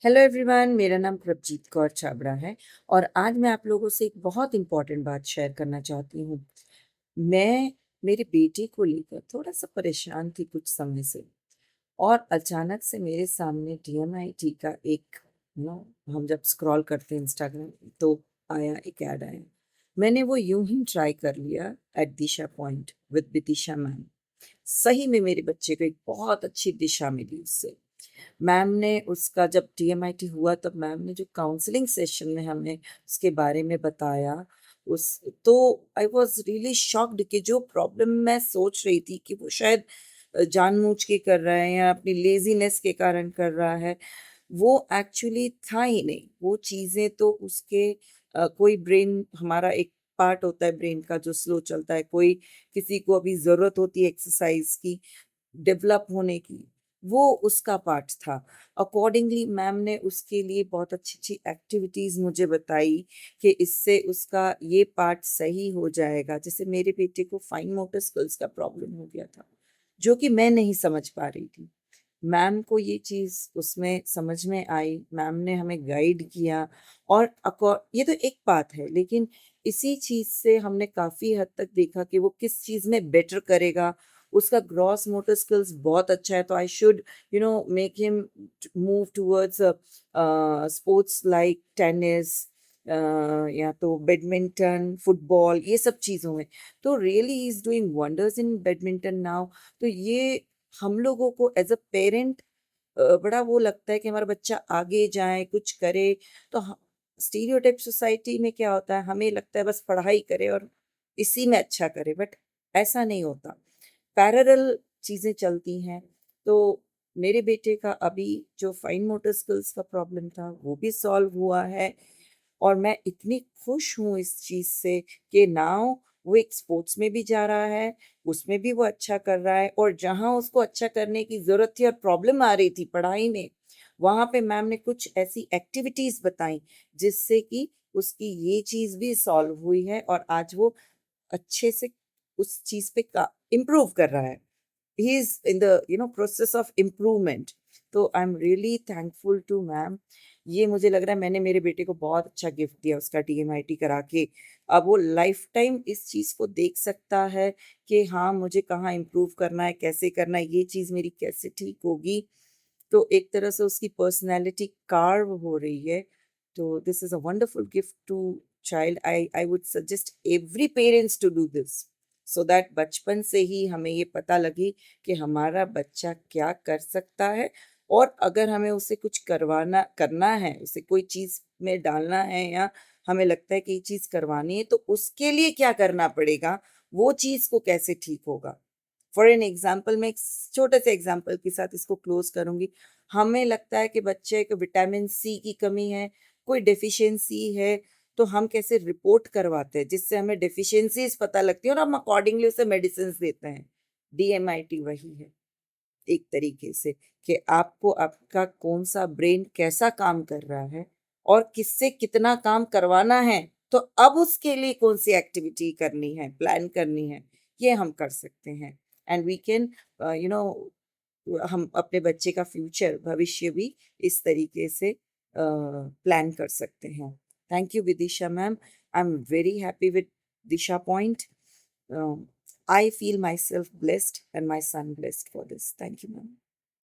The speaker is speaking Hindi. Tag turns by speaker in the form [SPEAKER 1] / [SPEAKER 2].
[SPEAKER 1] हेलो एवरीवन, मेरा नाम प्रभजीत कौर छाबड़ा है और आज मैं आप लोगों से एक बहुत इम्पोर्टेंट बात शेयर करना चाहती हूँ। मैं मेरे बेटे को लेकर थोड़ा सा परेशान थी कुछ समय से और अचानक से मेरे सामने डीएमआईटी का एक हम जब स्क्रॉल करते हैं इंस्टाग्राम तो आया एक ऐड आया। मैंने वो यूं ही ट्राई कर लिया at Disha point with Bidisha ma'am. सही में मेरे बच्चे को एक बहुत अच्छी दिशा मिली उससे। मैम ने उसका जब टीएमआईटी हुआ तब मैम ने जो काउंसलिंग सेशन में हमें उसके बारे में बताया उस तो आई वॉज रियली शॉक्ड कि जो प्रॉब्लम मैं सोच रही थी कि वो शायद जानबूझ के कर रहा है या अपनी लेजीनेस के कारण कर रहा है, वो एक्चुअली था ही नहीं। वो चीज़ें तो उसके कोई ब्रेन हमारा एक पार्ट होता है ब्रेन का जो स्लो चलता है, कोई किसी को अभी ज़रूरत होती है एक्सरसाइज की डेवलप होने की, वो उसका पार्ट था। अकॉर्डिंगली मैम ने उसके लिए बहुत अच्छी अच्छी एक्टिविटीज मुझे बताई कि इससे उसका ये पार्ट सही हो जाएगा। जैसे मेरे बेटे को फाइन मोटर स्किल्स का प्रॉब्लम हो गया था जो कि मैं नहीं समझ पा रही थी। मैम को ये चीज उसमें समझ में आई, मैम ने हमें गाइड किया और ये तो एक बात है, लेकिन इसी चीज से हमने काफी हद तक देखा कि वो किस चीज में बेटर करेगा। उसका ग्रॉस मोटर स्किल्स बहुत अच्छा है, तो I should make him move towards sports like tennis या तो बैडमिंटन, फुटबॉल, ये सब चीज़ों में। तो really is doing wonders in badminton now. तो ये हम लोगों को एज अ पेरेंट बड़ा वो लगता है कि हमारा बच्चा आगे जाए कुछ करे। तो स्टीरियोटाइप सोसाइटी में क्या होता है, हमें लगता है बस पढ़ाई करे और इसी में अच्छा करे, बट ऐसा नहीं होता। पैरेलल चीजें चलती हैं। तो मेरे बेटे का अभी जो फाइन मोटर स्किल्स का प्रॉब्लम था वो भी सॉल्व हुआ है और मैं इतनी खुश हूँ इस चीज से कि नाउ वो एक स्पोर्ट्स में भी जा रहा है, उसमें भी वो अच्छा कर रहा है। और जहाँ उसको अच्छा करने की जरूरत थी और प्रॉब्लम आ रही थी पढ़ाई में, वहां पे मैम ने कुछ ऐसी एक्टिविटीज बताई जिससे कि उसकी ये चीज भी सॉल्व हुई है और आज वो अच्छे से उस चीज पे इम्प्रूव कर रहा है। He is in the process of improvement. तो I am really thankful to ma'am. ये मुझे लग रहा है मैंने मेरे बेटे को बहुत अच्छा गिफ्ट दिया उसका डीएमआईटी करा के। अब वो लाइफ टाइम इस चीज को देख सकता है कि हाँ, मुझे कहाँ इम्प्रूव करना है, कैसे करना है, ये चीज मेरी कैसे ठीक होगी। तो एक तरह से उसकी पर्सनैलिटी कार्व हो रही है। तो this is a wonderful gift to child. I would suggest every parents to do this so that बचपन से ही हमें ये पता लगे कि हमारा बच्चा क्या कर सकता है। और अगर हमें उसे कुछ करवाना करना है, उसे कोई चीज में डालना है या हमें लगता है कि ये चीज करवानी है, तो उसके लिए क्या करना पड़ेगा, वो चीज को कैसे ठीक होगा। फॉर एन एग्जाम्पल, मैं एक छोटे से एग्जाम्पल के साथ इसको क्लोज करूंगी। हमें लगता है कि बच्चे को विटामिन सी की कमी है, कोई डेफिशिएंसी है, तो हम कैसे रिपोर्ट करवाते हैं जिससे हमें डेफिशिएंसीज पता लगती है और हम अकॉर्डिंगली उसे मेडिसिन देते हैं। डीएमआईटी वही है एक तरीके से, कि आपको आपका कौन सा ब्रेन कैसा काम कर रहा है और किससे कितना काम करवाना है, तो अब उसके लिए कौन सी एक्टिविटी करनी है, प्लान करनी है, ये हम कर सकते हैं। And we can you know हम अपने बच्चे का फ्यूचर, भविष्य भी इस तरीके से प्लान कर सकते हैं। Thank you Vidisha ma'am. I am very happy with Disha point. I feel myself blessed and my son blessed for this. Thank you, ma'am.